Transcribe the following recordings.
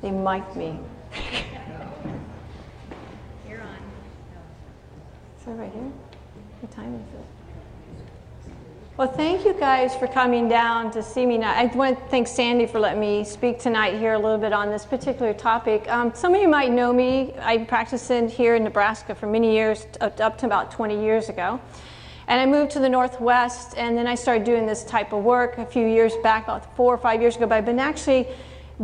They mic'd me. You're on. Is that right here? What time is it? Well, thank you guys for coming down to see me now. I want to thank Sandy for letting me speak tonight here a little bit on this particular topic. Some of you might know me. I practiced here in Nebraska for many years, up to about 20 years ago. And I moved to the Northwest, and then I started doing this type of work a few years back, about 4 or 5 years ago. But I've been actually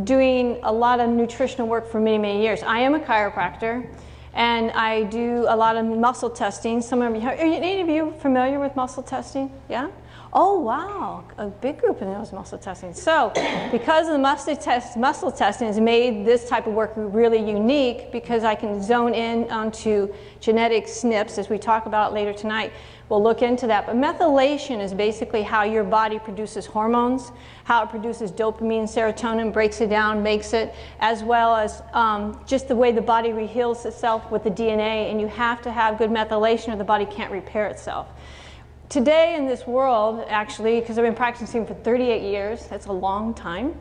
doing a lot of nutritional work for many, many years. I am a chiropractor, and I do a lot of muscle testing. Some of you, are any of you familiar with muscle testing? Yeah? Oh, wow, a big group of those muscle testing. So because of the muscle testing has made this type of work really unique, because I can zone in onto genetic SNPs, as we talk about later tonight. We'll look into that. But methylation is basically how your body produces hormones, how it produces dopamine, serotonin, breaks it down, makes it, as well as just the way the body reheals itself with the DNA. And you have to have good methylation or the body can't repair itself. Today in this world, actually, because I've been practicing for 38 years, that's a long time,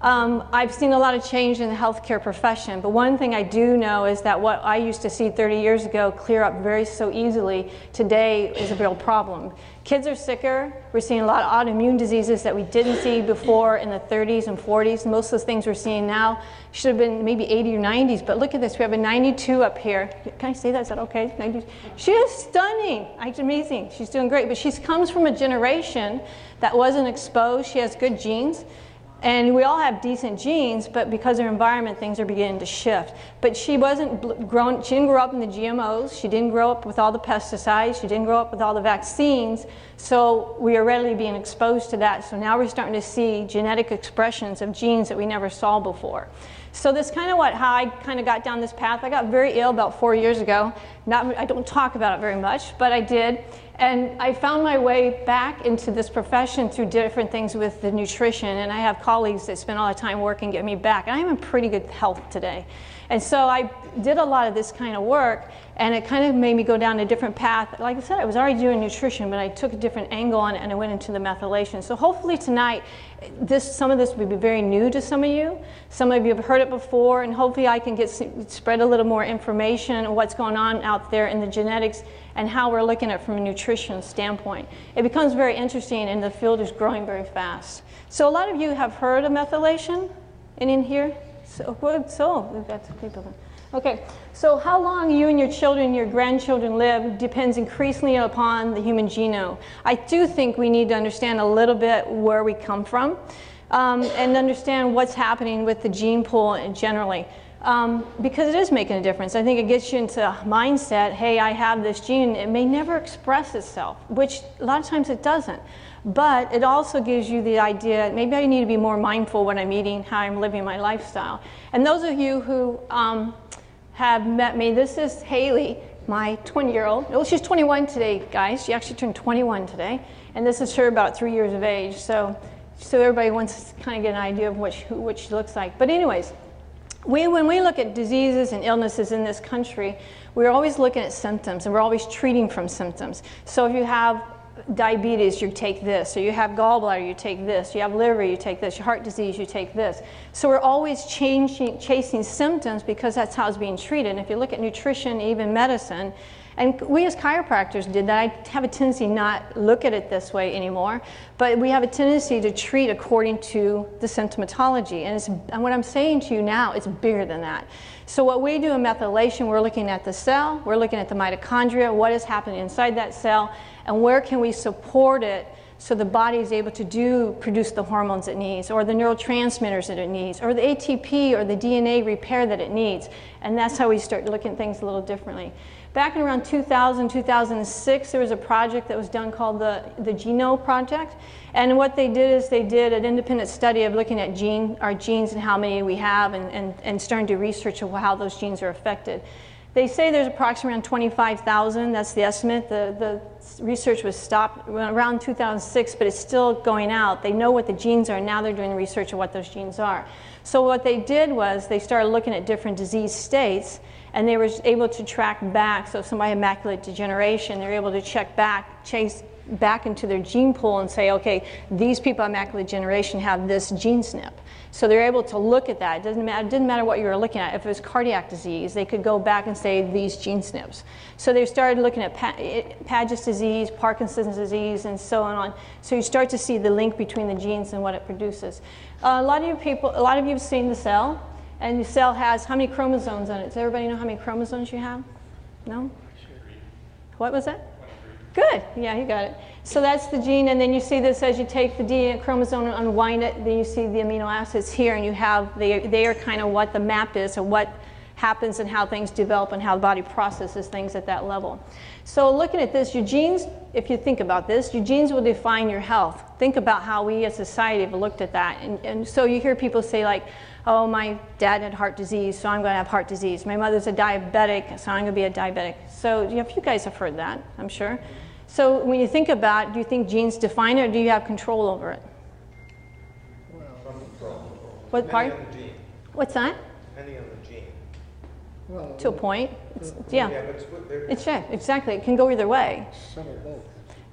I've seen a lot of change in the healthcare profession. But one thing I do know is that what I used to see 30 years ago clear up very so easily, today is a real problem. Kids are sicker. We're seeing a lot of autoimmune diseases that we didn't see before in the 30s and 40s. Most of the things we're seeing now should have been maybe 80 or 90s. But look at this. We have a 92 up here. Can I say that? Is that okay? 90. She is stunning. It's amazing. She's doing great. But she comes from a generation that wasn't exposed. She has good genes. And we all have decent genes, but because of her environment, things are beginning to shift. But she wasn't grown, she didn't grow up in the GMOs, she didn't grow up with all the pesticides, she didn't grow up with all the vaccines, so we are readily being exposed to that. So now we're starting to see genetic expressions of genes that we never saw before. So this kind of how I kind of got down this path. I got very ill about 4 years ago. I don't talk about it very much, but I did. And I found my way back into this profession through different things with the nutrition. And I have colleagues that spend all the time working to get me back. And I'm in pretty good health today. And so I did a lot of this kind of work, and it kind of made me go down a different path. Like I said, I was already doing nutrition, but I took a different angle on it, and I went into the methylation. So hopefully tonight, some of this will be very new to some of you. Some of you have heard it before, and hopefully I can spread a little more information on what's going on out there in the genetics and how we're looking at it from a nutrition standpoint. It becomes very interesting, and the field is growing very fast. So a lot of you have heard of methylation in here? So we've got some people there. Okay, so how long you and your children, your grandchildren live depends increasingly upon the human genome. I do think we need to understand a little bit where we come from and understand what's happening with the gene pool generally. Because it is making a difference. I think it gets you into a mindset, hey, I have this gene. It may never express itself, which a lot of times it doesn't. But it also gives you the idea, maybe I need to be more mindful when I'm eating, how I'm living my lifestyle. And those of you who have met me, this is Haley, my 20-year-old. Oh, she's 21 today, guys. She actually turned 21 today. And this is her about 3 years of age. So everybody wants to kind of get an idea of what she looks like. But anyways, when we look at diseases and illnesses in this country, we're always looking at symptoms, and we're always treating from symptoms. So if you have diabetes, you take this. So you have gallbladder, you take this. You have liver, you take this. Your heart disease, you take this. So we're always chasing symptoms because that's how it's being treated. And if you look at nutrition, even medicine, and we as chiropractors did that. I have a tendency not look at it this way anymore, but we have a tendency to treat according to the symptomatology. And what I'm saying to you now, it's bigger than that. So what we do in methylation, we're looking at the cell, we're looking at the mitochondria, what is happening inside that cell, and where can we support it so the body is able to produce the hormones it needs, or the neurotransmitters that it needs, or the ATP or the DNA repair that it needs. And that's how we start looking at things a little differently. Back in around 2000, 2006, there was a project that was done called the Genome Project. And what they did is they did an independent study of looking at our genes and how many we have, and starting to research how those genes are affected. They say there's approximately around 25,000. That's the estimate. The research was stopped around 2006, but it's still going out. They know what the genes are, and now they're doing the research of what those genes are. So what they did was they started looking at different disease states, and they were able to track back. So if somebody had macular degeneration, they were able to check back, back into their gene pool and say, okay, these people have macular degeneration have this gene SNP. So they're able to look at that. It didn't matter what you were looking at. If it was cardiac disease, they could go back and say these gene SNPs. So they started looking at Paget's disease, Parkinson's disease, and so on. So you start to see the link between the genes and what it produces. A lot of you have seen the cell, and the cell has how many chromosomes on it? Does everybody know how many chromosomes you have? No? What was that? Good. Yeah, you got it. So that's the gene, and then you see this as you take the DNA chromosome and unwind it, then you see the amino acids here, and you have, they are kind of what the map is of what happens and how things develop and how the body processes things at that level. So looking at this, your genes, if you think about this, your genes will define your health. Think about how we as society have looked at that. And so you hear people say like, oh, my dad had heart disease, so I'm going to have heart disease. My mother's a diabetic, so I'm going to be a diabetic. So you guys have heard that, I'm sure. So when you think about, do you think genes define it, or do you have control over it? Well, control. What part? What's that? Depending on the gene. Well, To a point. Yeah, Yeah. but Exactly. It can go either way. some of both.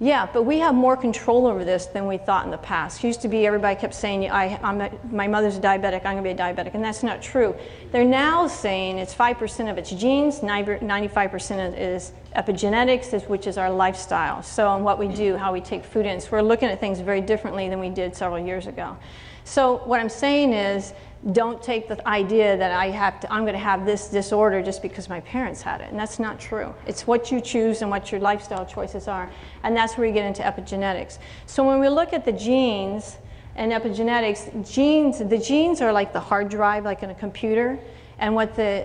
Yeah, but we have more control over this than we thought in the past. It used to be everybody kept saying, my mother's a diabetic, I'm going to be a diabetic, and that's not true. They're now saying it's 5% of its genes, 95% is epigenetics, which is our lifestyle. So on what we do, how we take food in. So we're looking at things very differently than we did several years ago. So what I'm saying is, don't take the idea that I'm going to have this disorder just because my parents had it, and that's not true. It's what you choose and what your lifestyle choices are, and that's where you get into epigenetics. So when we look at the genes and epigenetics, the genes are like the hard drive, like in a computer, and what the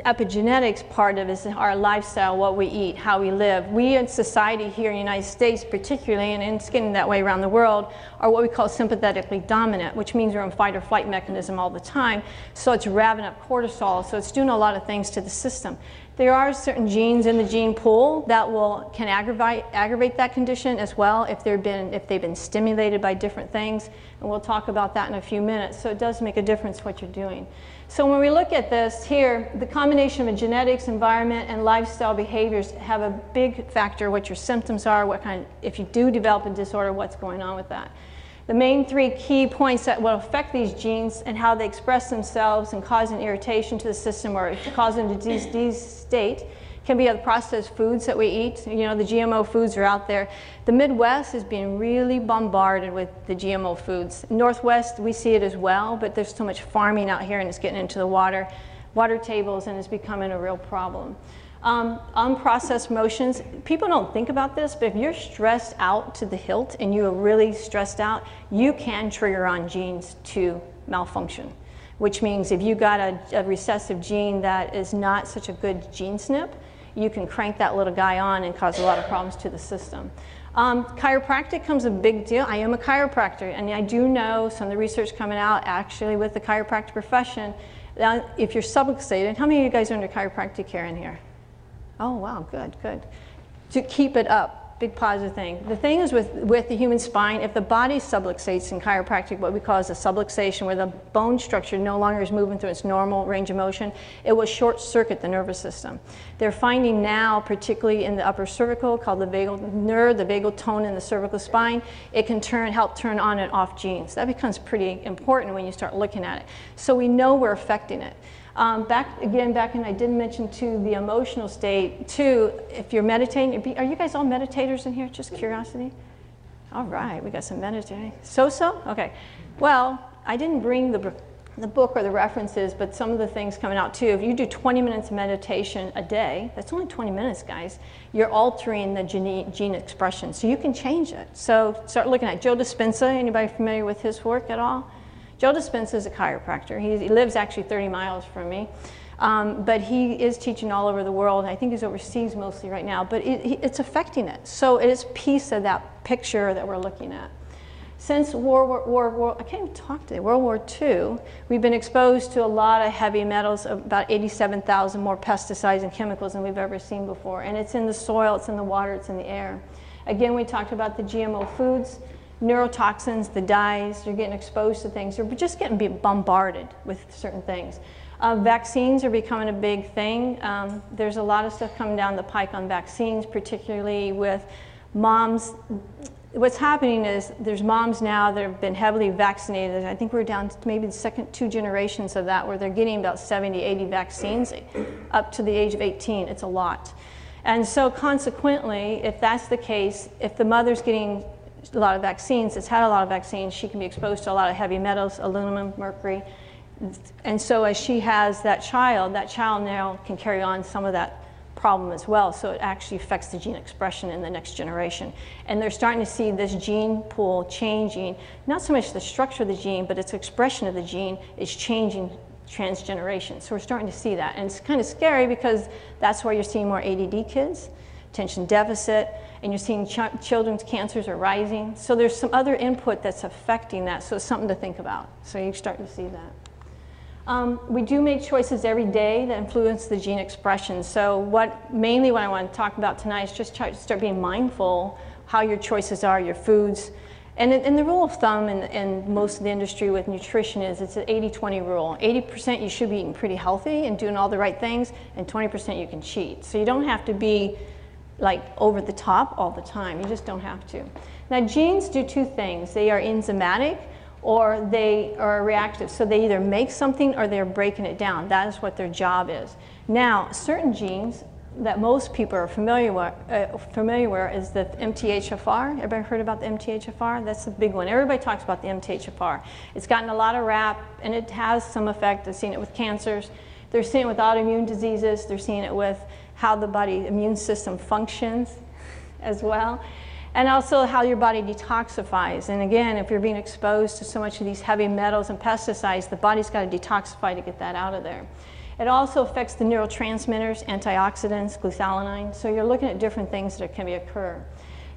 epigenetics part of is our lifestyle, what we eat, how we live. We in society here in the United States particularly, and it's getting that way around the world, are what we call sympathetically dominant, which means we're in fight or flight mechanism all the time. So it's revving up cortisol, so it's doing a lot of things to the system. There are certain genes in the gene pool that can aggravate that condition as well if they've been stimulated by different things, and we'll talk about that in a few minutes. So it does make a difference what you're doing. So when we look at this here, the combination of genetics, environment, and lifestyle behaviors have a big factor what your symptoms are, if you do develop a disorder, what's going on with that. The main three key points that will affect these genes and how they express themselves and cause an irritation to the system or cause a disease state can be the processed foods that we eat. You know, the GMO foods are out there. The Midwest is being really bombarded with the GMO foods. Northwest, we see it as well, but there's so much farming out here and it's getting into the water tables, and it's becoming a real problem. Unprocessed motions, people don't think about this, but if you're stressed out to the hilt and you are really stressed out, you can trigger on genes to malfunction, which means if you got a recessive gene that is not such a good gene SNP, you can crank that little guy on and cause a lot of problems to the system. Chiropractic becomes a big deal. I am a chiropractor, and I do know some of the research coming out actually with the chiropractic profession. If you're subluxated, how many of you guys are under chiropractic care in here? Oh, wow, good, good. To keep it up, big positive thing. The thing is with the human spine, if the body subluxates in chiropractic, what we call is a subluxation, where the bone structure no longer is moving through its normal range of motion, it will short circuit the nervous system. They're finding now, particularly in the upper cervical, called the vagal nerve, the vagal tone in the cervical spine, it can help turn on and off genes. That becomes pretty important when you start looking at it. So we know we're affecting it. Back in, I did mention too, the emotional state too. If you're meditating, are you guys all meditators in here? Just curiosity. All right, we got some meditating. So? Okay. Well, I didn't bring the book or the references, but some of the things coming out too. If you do 20 minutes of meditation a day, that's only 20 minutes, guys. You're altering the gene expression, so you can change it. So start looking at Joe Dispenza. Anybody familiar with his work at all? Joe Dispenza is a chiropractor. He lives actually 30 miles from me, but he is teaching all over the world. I think he's overseas mostly right now, but it's affecting it. So it is a piece of that picture that we're looking at. Since World War II, we've been exposed to a lot of heavy metals, about 87,000 more pesticides and chemicals than we've ever seen before. And it's in the soil, it's in the water, it's in the air. Again, we talked about the GMO foods. Neurotoxins, the dyes, you're getting exposed to things. You're just getting bombarded with certain things. Vaccines are becoming a big thing. There's a lot of stuff coming down the pike on vaccines, particularly with Moms, what's happening is there's moms now that have been heavily vaccinated. I think we're down to maybe the second 2 generations of that, where they're getting about 70, 80 vaccines up to the age of 18. It's a lot. And so consequently, if that's the case, if the mother's getting a lot of vaccines, has had a lot of vaccines, she can be exposed to a lot of heavy metals, aluminum, mercury. And so as she has that child now can carry on some of that problem as well. So it actually affects the gene expression in the next generation. And they're starting to see this gene pool changing, not so much the structure of the gene, but its expression of the gene is changing transgeneration. So we're starting to see that. And it's kind of scary because that's why you're seeing more ADD kids, attention deficit, and you're seeing children's cancers are rising. So there's some other input that's affecting that. So it's something to think about. So you're starting to see that. We do make choices every day that influence the gene expression. So mainly what I want to talk about tonight is just try to start being mindful how your choices are, your foods. And the rule of thumb in most of the industry with nutrition is it's an 80-20 rule. 80% you should be eating pretty healthy and doing all the right things, and 20% you can cheat. So you don't have to be like over the top all the time. You just don't have to. Now genes do 2 things. They are enzymatic, or they are reactive. So they either make something or they're breaking it down. That is what their job is. Now, certain genes that most people are familiar with is the MTHFR. Everybody heard about the MTHFR? That's the big one. Everybody talks about the MTHFR. It's gotten a lot of rap, and it has some effect. They've seen it with cancers. They're seeing it with autoimmune diseases. They're seeing it with how the body immune system functions as well. And also how your body detoxifies. And again, if you're being exposed to so much of these heavy metals and pesticides, the body's got to detoxify to get that out of there. It also affects the neurotransmitters, antioxidants, glutathione. So you're looking at different things that can occur.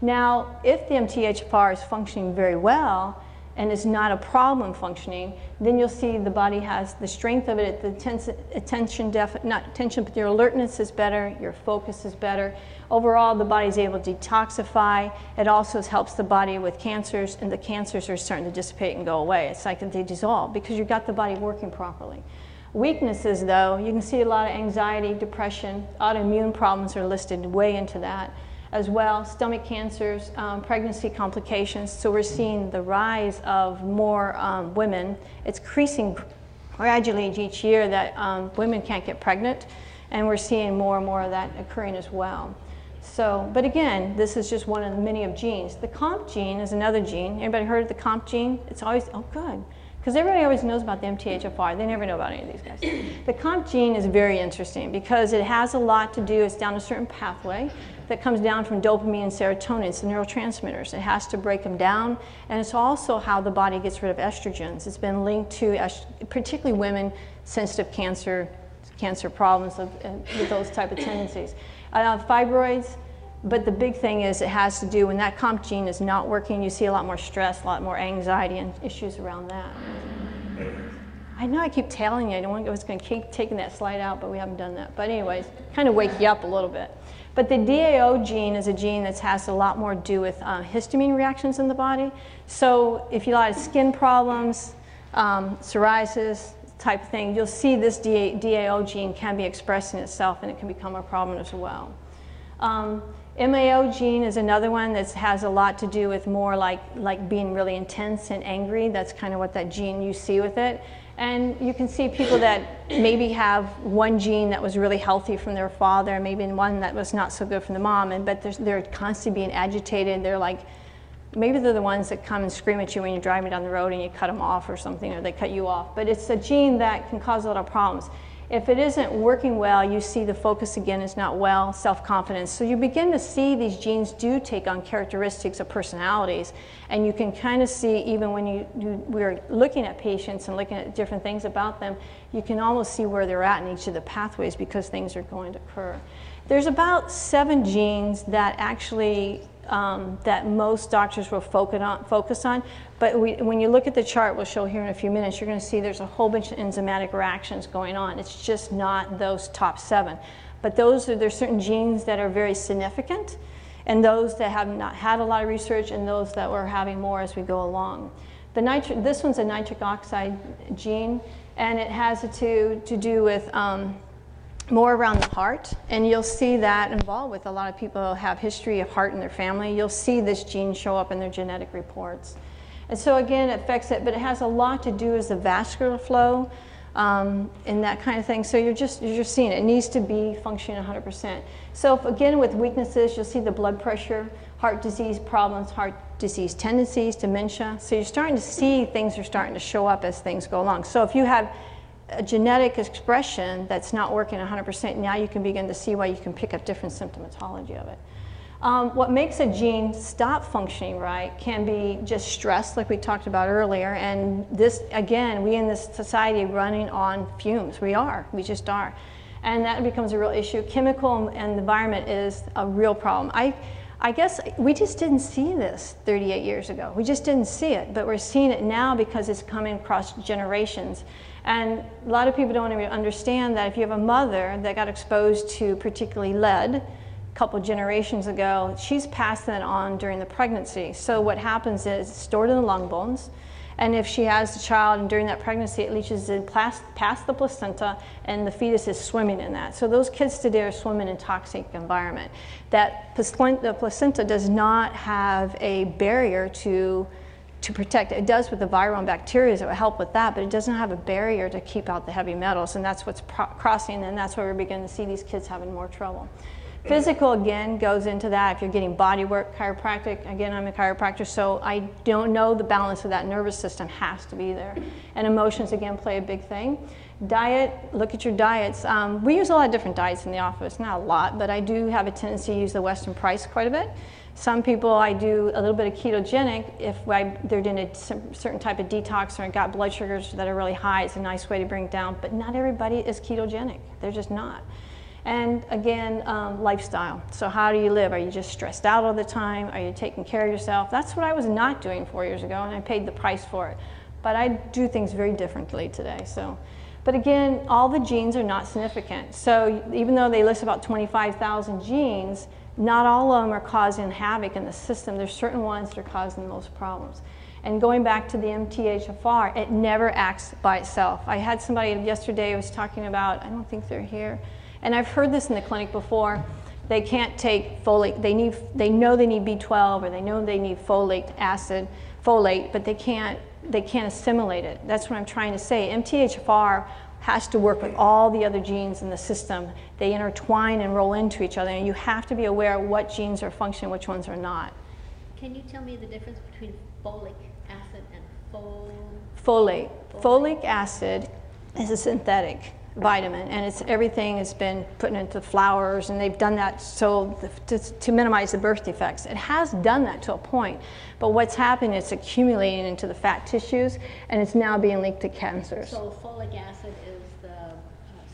Now, if the MTHFR is functioning very well and is not a problem functioning, then you'll see the body has the strength of it, but your alertness is better, your focus is better. Overall, the body's able to detoxify. It also helps the body with cancers, and the cancers are starting to dissipate and go away. It's like they dissolve because you've got the body working properly. Weaknesses, though, you can see a lot of anxiety, depression, autoimmune problems are listed way into that as well, stomach cancers, pregnancy complications. So we're seeing the rise of more women. It's increasing gradually each year that women can't get pregnant, and we're seeing more and more of that occurring as well. So, but again, this is just one of the many of genes. The COMP gene is another gene. Anybody heard of the COMP gene? It's always, oh good. Because everybody always knows about the MTHFR. They never know about any of these guys. The COMP gene is very interesting because it has a lot to do, it's down a certain pathway that comes down from dopamine and serotonin. It's the neurotransmitters. It has to break them down. And it's also how the body gets rid of estrogens. It's been linked to, particularly women, sensitive cancer problems with those type of tendencies. Fibroids, but the big thing is it has to do, when that COMP gene is not working, you see a lot more stress, a lot more anxiety and issues around that. I know I keep telling you, I was going to keep taking that slide out, but we haven't done that. But anyways, kind of wake you up a little bit. But the DAO gene is a gene that has a lot more to do with histamine reactions in the body. So if you have a lot of skin problems, psoriasis type of thing, you'll see this DAO gene can be expressing itself, and it can become a problem as well. MAO gene is another one that has a lot to do with more like being really intense and angry. That's kind of what that gene you see with it. And you can see people that maybe have one gene that was really healthy from their father, maybe one that was not so good from the mom, but they're constantly being agitated. They're like, maybe they're the ones that come and scream at you when you're driving down the road and you cut them off or something, or they cut you off. But it's a gene that can cause a lot of problems. If it isn't working well, you see the focus again is not well, self-confidence. So you begin to see these genes do take on characteristics of personalities, and you can kind of see, even when we're looking at patients and looking at different things about them, you can almost see where they're at in each of the pathways because things are going to occur. There's about 7 genes that actually that most doctors will focus on. But when you look at the chart we'll show here in a few minutes, you're going to see there's a whole bunch of enzymatic reactions going on. It's just not those top 7. But there's certain genes that are very significant, and those that have not had a lot of research, and those that we're having more as we go along. This one's a nitric oxide gene, and it has to do with more around the heart, and you'll see that involved with a lot of people who have history of heart in their family. You'll see this gene show up in their genetic reports. And so again, it affects it, but it has a lot to do with the vascular flow and that kind of thing. So you're just seeing it. It needs to be functioning 100%. So if, again, with weaknesses, you'll see the blood pressure, heart disease problems, heart disease tendencies, dementia. So you're starting to see things are starting to show up as things go along. So if you have a genetic expression that's not working 100%, now you can begin to see why you can pick up different symptomatology of it. What makes a gene stop functioning right can be just stress, like we talked about earlier, and this, again, we in this society running on fumes. We just are. And that becomes a real issue. Chemical and environment is a real problem. I guess we just didn't see this 38 years ago. We just didn't see it, but we're seeing it now because it's coming across generations. And a lot of people don't even understand that if you have a mother that got exposed to particularly lead a couple generations ago, she's passed that on during the pregnancy. So what happens is it's stored in the lung bones, and if she has a child and during that pregnancy it leaches in past the placenta, and the fetus is swimming in that. So those kids today are swimming in toxic environment. The placenta does not have a barrier to protect it. It does with the viral and bacteria that will help with that, but it doesn't have a barrier to keep out the heavy metals, and that's what's crossing, and that's where we're beginning to see these kids having more trouble. Physical, again, goes into that. If you're getting body work, chiropractic, again, I'm a chiropractor, so I don't know the balance of that nervous system has to be there. And emotions, again, play a big thing. Diet, look at your diets. We use a lot of different diets in the office, not a lot, but I do have a tendency to use the Western Price quite a bit. Some people, I do a little bit of ketogenic if they're doing a certain type of detox or got blood sugars that are really high. It's a nice way to bring it down, but not everybody is ketogenic. They're just not. And again, lifestyle. So how do you live? Are you just stressed out all the time? Are you taking care of yourself? That's what I was not doing 4 years ago, and I paid the price for it. But I do things very differently today. So, but again, all the genes are not significant. So even though they list about 25,000 genes, not all of them are causing havoc in the system. There's certain ones that are causing the most problems. And going back to the MTHFR, it never acts by itself. I had somebody yesterday who was talking about, I don't think they're here, and I've heard this in the clinic before, they can't take folate. They know they need B12, or they know they need folate, but they can't assimilate it. That's what I'm trying to say. MTHFR has to work with all the other genes in the system. They intertwine and roll into each other, and you have to be aware of what genes are functioning, which ones are not. Can you tell me the difference between folic acid and folate? Folic acid is a synthetic vitamin, and everything has been put into flowers, and they've done that to minimize the birth defects. It has done that to a point, but what's happening, it's accumulating into the fat tissues, and it's now being linked to cancers. So folic acid is the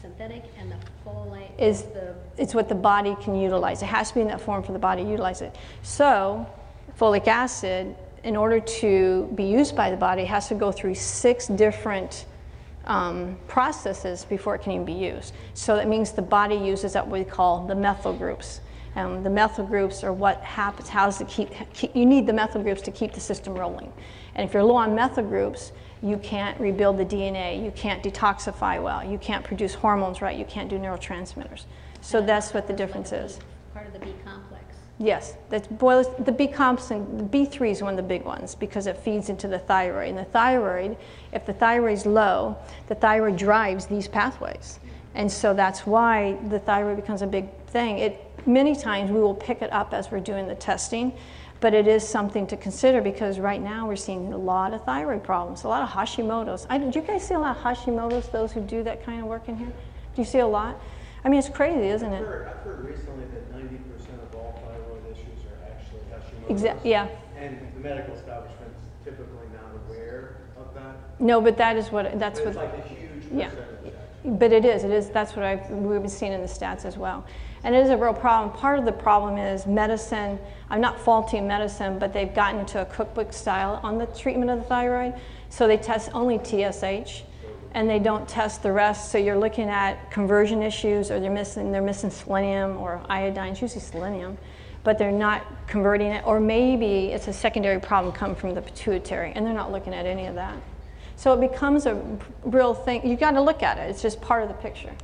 synthetic, and the folate it's what the body can utilize. It has to be in that form for the body to utilize it. So folic acid, in order to be used by the body, has to go through 6 different processes before it can even be used. So that means the body uses what we call the methyl groups. The methyl groups are what happens, you need the methyl groups to keep the system rolling. And if you're low on methyl groups, you can't rebuild the DNA, you can't detoxify well, you can't produce hormones right, you can't do neurotransmitters. So that's what the difference is. Part of the B complex. Yes, the B complex, and the B3 is one of the big ones because it feeds into the thyroid. And the thyroid, if the thyroid is low, the thyroid drives these pathways. And so that's why the thyroid becomes a big thing. Many times we will pick it up as we're doing the testing, but it is something to consider because right now we're seeing a lot of thyroid problems, a lot of Hashimoto's. Do you guys see a lot of Hashimoto's, those who do that kind of work in here? Do you see a lot? I mean, it's crazy, isn't it? I've heard recently that 90% of all thyroid issues are actually Hashimoto's. Exactly. Yeah. And the medical establishment's typically not aware of that. No, but that's what. It's like a huge percentage. Yeah. But it is. That's what we've been seeing in the stats as well. And it is a real problem. Part of the problem is medicine. I'm not faulting medicine, but they've gotten into a cookbook style on the treatment of the thyroid. So they test only TSH, and they don't test the rest. So you're looking at conversion issues, or they're missing selenium or iodine. It's usually selenium, but they're not converting it. Or maybe it's a secondary problem coming from the pituitary, and they're not looking at any of that. So it becomes a real thing. You got to look at it. It's just part of the picture.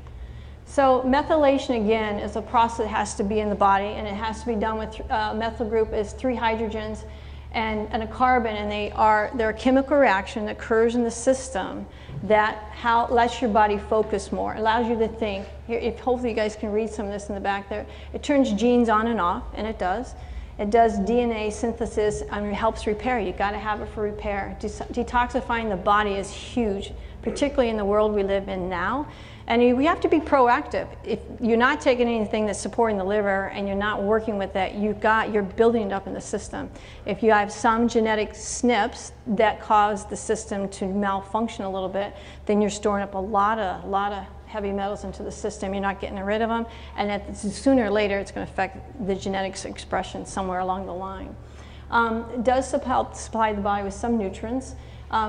So methylation, again, is a process that has to be in the body, and it has to be done with methyl group is 3 hydrogens and a carbon, and they're a chemical reaction that occurs in the system that lets your body focus more, allows you to think. Here, hopefully you guys can read some of this in the back there. It turns genes on and off, and it does. It does DNA synthesis and it helps repair. You got to have it for repair. Detoxifying the body is huge, particularly in the world we live in now. And we have to be proactive. If you're not taking anything that's supporting the liver and you're not working with that, you're building it up in the system. If you have some genetic SNPs that cause the system to malfunction a little bit, then you're storing up a lot of heavy metals into the system. You're not getting rid of them, and sooner or later it's going to affect the genetics expression somewhere along the line. It does help supply the body with some nutrients.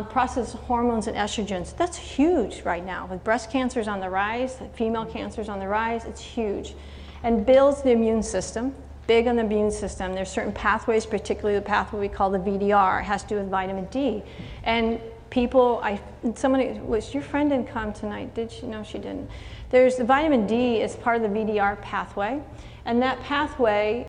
Process hormones and estrogens. That's huge right now. With breast cancers on the rise, female cancers on the rise, it's huge. And builds the immune system. Big on the immune system. There's certain pathways, particularly the pathway we call the VDR. It has to do with vitamin D. And people, your friend didn't come tonight, did she? No, she didn't. The vitamin D is part of the VDR pathway. And that pathway